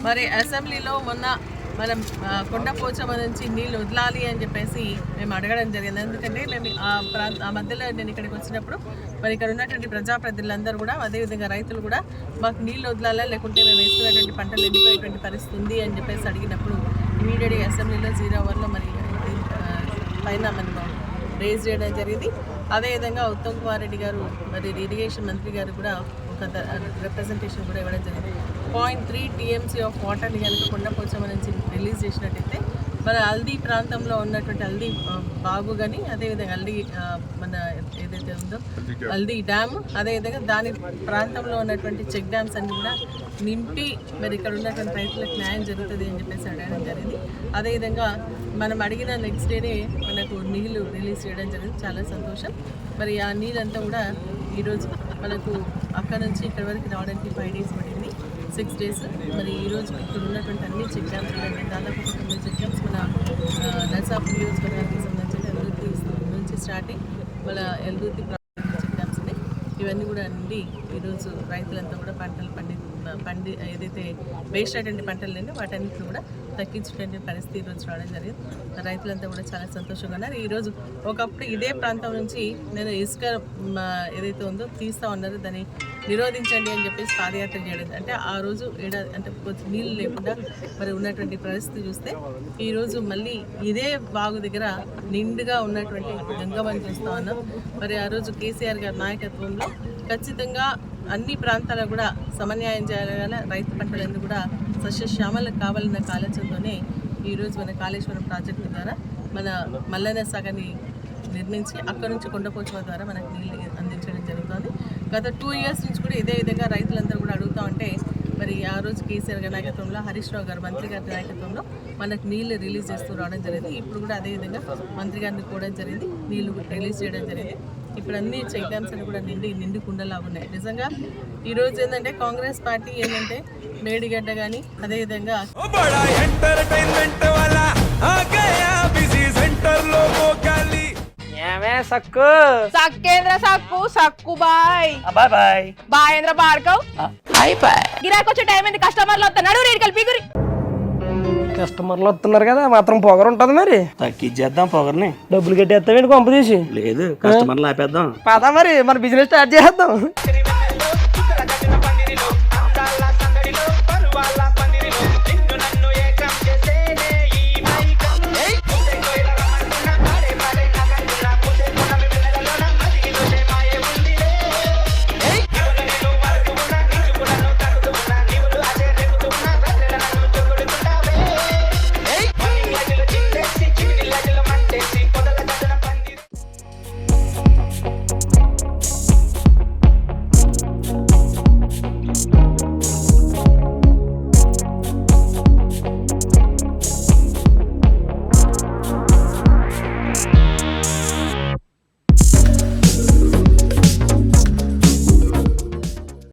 మరి అసెంబ్లీలో మొన్న మనం కొండపోచమ్మ నుంచి నీళ్ళు వదలాలి అని చెప్పేసి మేము అడగడం జరిగింది. ఎందుకంటే మేము ఆ మధ్యలో నేను ఇక్కడికి వచ్చినప్పుడు మరి ఇక్కడ ఉన్నటువంటి ప్రజాప్రతినిధులందరూ కూడా అదేవిధంగా రైతులు కూడా మాకు నీళ్ళు వదలాలా లేకుంటే మేము వేసుకునేటువంటి పంటలు ఎండిపోయేటువంటి పరిస్థితి ఉంది అని చెప్పేసి అడిగినప్పుడు ఇమీడియట్గా అసెంబ్లీలో 0 అవర్లో మరి పైన మనం రేజ్ చేయడం జరిగింది. అదేవిధంగా ఉత్తమ్ కుమార్ రెడ్డి గారు మరి ఇరిగేషన్ మంత్రి గారు కూడా ఒక రిప్రజెంటేషన్ కూడా ఇవ్వడం జరిగింది. 0.3 TMC ఆఫ్ వాటర్ని కనుక కొండపోచమ్మ నుంచి రిలీజ్ చేసినట్టయితే మన హల్దీ ప్రాంతంలో ఉన్నటువంటి హల్దీ బాగు కానీ అదేవిధంగా హల్దీ మన ఏదైతే ఉందో హల్దీ డ్యామ్ అదేవిధంగా దాని ప్రాంతంలో ఉన్నటువంటి చెక్ డ్యామ్స్ అన్ని కూడా నింపి మరి ఇక్కడ ఉన్నటువంటి రైతులకు న్యాయం జరుగుతుంది అని చెప్పేసి అడగడం జరిగింది. అదేవిధంగా మనం అడిగిన నెక్స్ట్ డేనే మనకు నీళ్లు రిలీజ్ చేయడం జరిగింది. చాలా సంతోషం. మరి ఆ నీళ్ళంతా కూడా ఈరోజు మనకు అక్కడ నుంచి ఇక్కడ వరకు రావడానికి 5 days పడింది, 6 days. మరి ఈరోజు ఇక్కడ ఉన్నటువంటి అన్ని చెక్ డ్యామ్స్ దాదాపు 9 చెక్ డ్యామ్స్ మన నర్సాపూర్ నియోజకవర్గానికి సంబంధించిన ఎల్దుర్తి నుంచి స్టార్టింగ్ మన ఎల్దుర్తి చెక్ డ్యామ్స్ ఉన్నాయి. ఇవన్నీ కూడా నుండి ఈరోజు రైతులంతా కూడా పంటలు పండి ఏదైతే వేస్ట్ అయినటువంటి పంటలు లేని వాటన్నిటిని కూడా తగ్గించేటువంటి పరిస్థితి ఈరోజు రావడం జరిగింది. రైతులంతా కూడా చాలా సంతోషంగా ఉన్నారు. ఈరోజు ఒకప్పుడు ఇదే ప్రాంతం నుంచి నేను ఇసుక ఏదైతే ఉందో తీస్తూ ఉన్నారు, దాన్ని నిరోధించండి అని చెప్పేసి పాదయాత్ర చేయడం. అంటే ఆ రోజు అంటే నీళ్ళు లేకుండా మరి ఉన్నటువంటి పరిస్థితి చూస్తే ఈరోజు మళ్ళీ ఇదే బాగు దగ్గర నిండుగా ఉన్నటువంటి గంగమ్మని చూస్తూ ఉన్నాం. మరి ఆ రోజు కేసీఆర్ గారి నాయకత్వంలో ఖచ్చితంగా అన్ని ప్రాంతాలకు కూడా సమన్యాయం చేయాల, రైతు పంటలన్నీ కూడా సస్యశ్యామలు కావాలన్న ఆలోచనతోనే ఈరోజు మన కాళేశ్వరం ప్రాజెక్టు ద్వారా మన మల్లన్న సాగర్ని నిర్మించి అక్కడ నుంచి కొండపోచమ్మ ద్వారా మనకు నీళ్ళు అందించడం జరుగుతుంది. గత 2 years నుంచి కూడా ఇదే విధంగా రైతులందరూ కూడా అడుగుతూ ఉంటే మరి ఆ రోజు కేసీఆర్ గారి నాయకత్వంలో, హరీష్ రావు గారు మంత్రి గారి నాయకత్వంలో మనకు నీళ్లు రిలీజ్ చేస్తూ రావడం జరిగింది. ఇప్పుడు కూడా అదేవిధంగా మంత్రి గారిని కూడా జరిగింది, నీళ్లు రిలీజ్ చేయడం జరిగింది. ఇప్పుడు అన్ని చెక్ డ్యామ్స్ అని కూడా నిండి కుండలా ఉన్నాయి. నిజంగా ఈరోజు ఏంటంటే కాంగ్రెస్ పార్టీ ఏంటంటే మేడిగడ్డ కానీ అదేవిధంగా సక్కు సక్కేంద్ర సక్కు సక్కు బాయ్ బాయ్ బాయ్ బాయేంద్ర భార్గవ్ బాయ్ బాయ్. గిరాకి వచ్చే టైం ఏంది, కస్టమర్లు వస్తున్నాడు రేటు కలిపి గురి కస్టమర్లు వస్తున్నారు కదా, మాత్రం పొగరు ఉంటది. మరి తగ్గించేద్దాం పొగర్ని. డబ్బులు కట్టేస్తామేంటి కొంప తీసి? లేదు, కస్టమర్లు ఆపేద్దాం. పదా మరి మన బిజినెస్ స్టార్ట్ చేద్దాం.